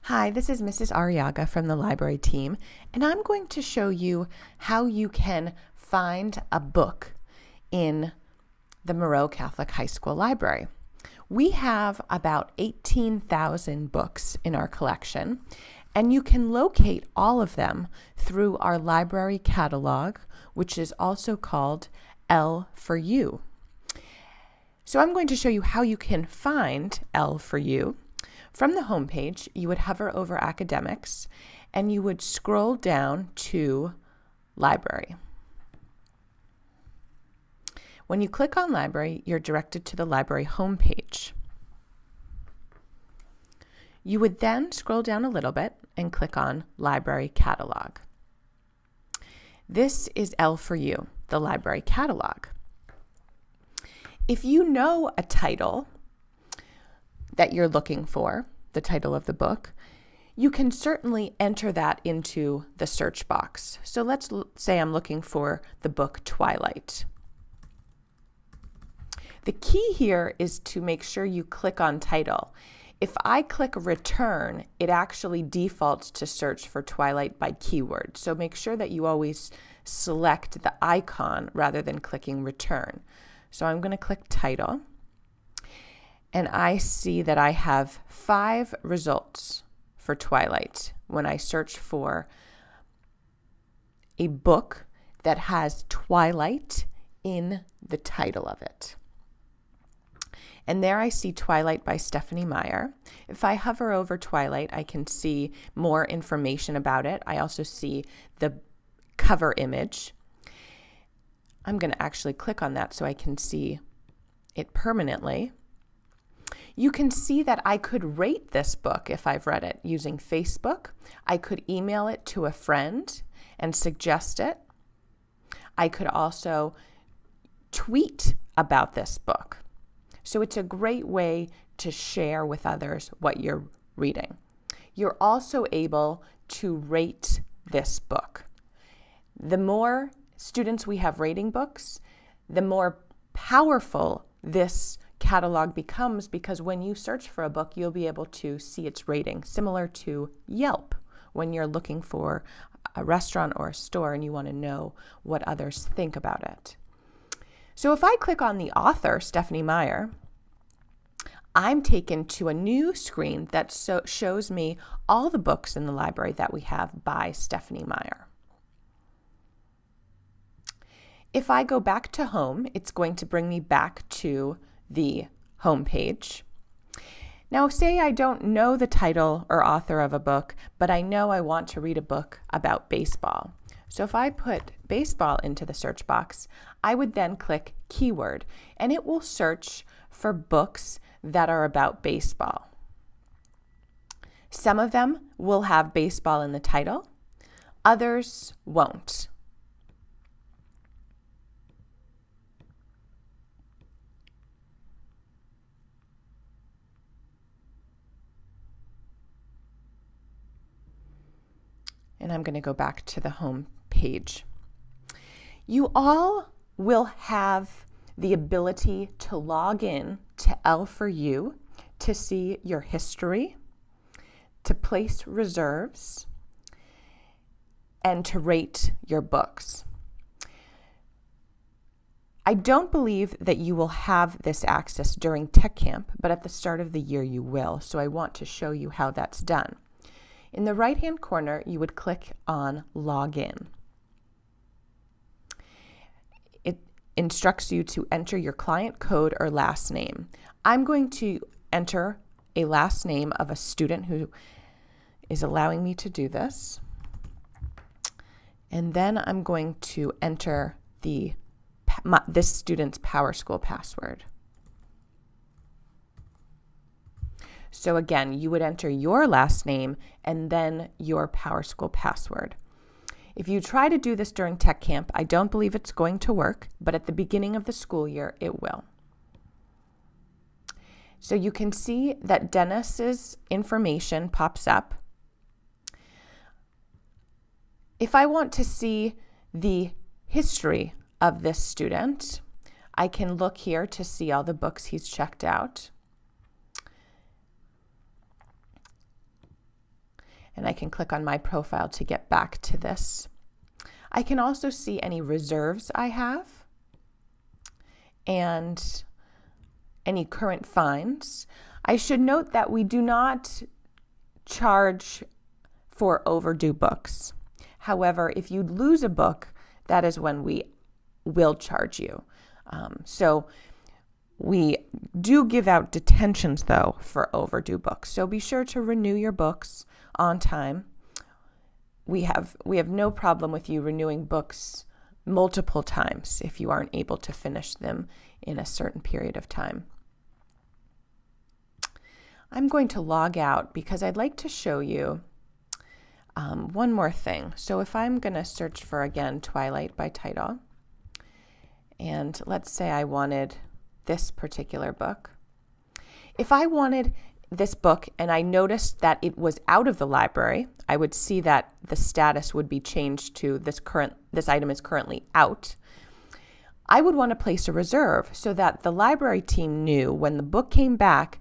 Hi, this is Mrs. Arriaga from the library team, and I'm going to show you how you can find a book in the Moreau Catholic High School Library. We have about 18,000 books in our collection, and you can locate all of them through our library catalog, which is also called L4U. So I'm going to show you how you can find L4U. From the home page, you would hover over Academics, and you would scroll down to Library. When you click on Library, you're directed to the library homepage. You would then scroll down a little bit and click on Library Catalog. This is L4U, the library catalog. If you know a title that you're looking for, the title of the book, you can certainly enter that into the search box. So let's say I'm looking for the book Twilight. The key here is to make sure you click on title. If I click return, it actually defaults to search for Twilight by keyword. So make sure that you always select the icon rather than clicking return. So I'm going to click title, and I see that I have 5 results for Twilight when I search for a book that has Twilight in the title of it. And there I see Twilight by Stephanie Meyer. If I hover over Twilight, I can see more information about it. I also see the cover image. I'm going to actually click on that so I can see it permanently. You can see that I could rate this book if I've read it using Facebook. I could email it to a friend and suggest it. I could also tweet about this book. So it's a great way to share with others what you're reading. You're also able to rate this book. The more students we have rating books, the more powerful this catalog becomes, because when you search for a book, you'll be able to see its rating, similar to Yelp when you're looking for a restaurant or a store and you want to know what others think about it. So if I click on the author, Stephanie Meyer, I'm taken to a new screen that shows me all the books in the library that we have by Stephanie Meyer. If I go back to home, it's going to bring me back to the home page. Now, say I don't know the title or author of a book, but I know I want to read a book about baseball. So if I put baseball into the search box, I would then click keyword, and it will search for books that are about baseball. Some of them will have baseball in the title, others won't. And I'm going to go back to the home page. You all will have the ability to log in to L4U to see your history, to place reserves, and to rate your books. I don't believe that you will have this access during Tech Camp, but at the start of the year you will, so I want to show you how that's done. In the right-hand corner, you would click on Login. It instructs you to enter your client code or last name. I'm going to enter a last name of a student who is allowing me to do this. And then I'm going to enter this student's PowerSchool password. So again, you would enter your last name and then your PowerSchool password. If you try to do this during Tech Camp, I don't believe it's going to work, but at the beginning of the school year, it will. So you can see that Dennis's information pops up. If I want to see the history of this student, I can look here to see all the books he's checked out. and I can click on my profile to get back to this. I can also see any reserves I have and any current fines. I should note that we do not charge for overdue books. However, if you lose a book, that is when we will charge you. So we do give out detentions, though, for overdue books. So be sure to renew your books on time. We have no problem with you renewing books multiple times if you aren't able to finish them in a certain period of time. I'm going to log out because I'd like to show you one more thing. So if I'm going to search for, again, Twilight by title, and let's say I wanted this particular book. If I wanted this book and I noticed that it was out of the library, I would see that the status would be changed to this item is currently out. I would want to place a reserve so that the library team knew when the book came back,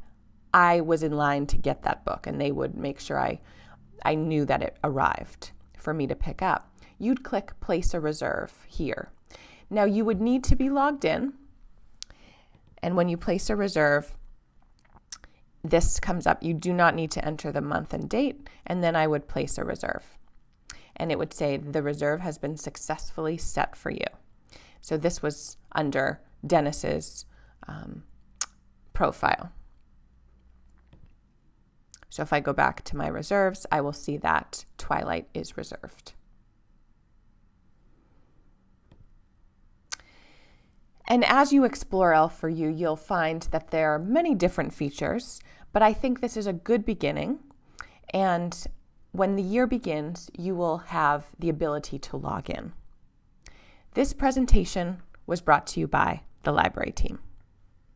I was in line to get that book, and they would make sure I knew that it arrived for me to pick up. You'd click Place a Reserve here. Now you would need to be logged in, and when you place a reserve, this comes up. You do not need to enter the month and date, and then I would place a reserve. And it would say the reserve has been successfully set for you. So this was under Dennis's profile. So if I go back to my reserves, I will see that Twilight is reserved. And as you explore L4U, you'll find that there are many different features, but I think this is a good beginning. And when the year begins, you will have the ability to log in. This presentation was brought to you by the library team.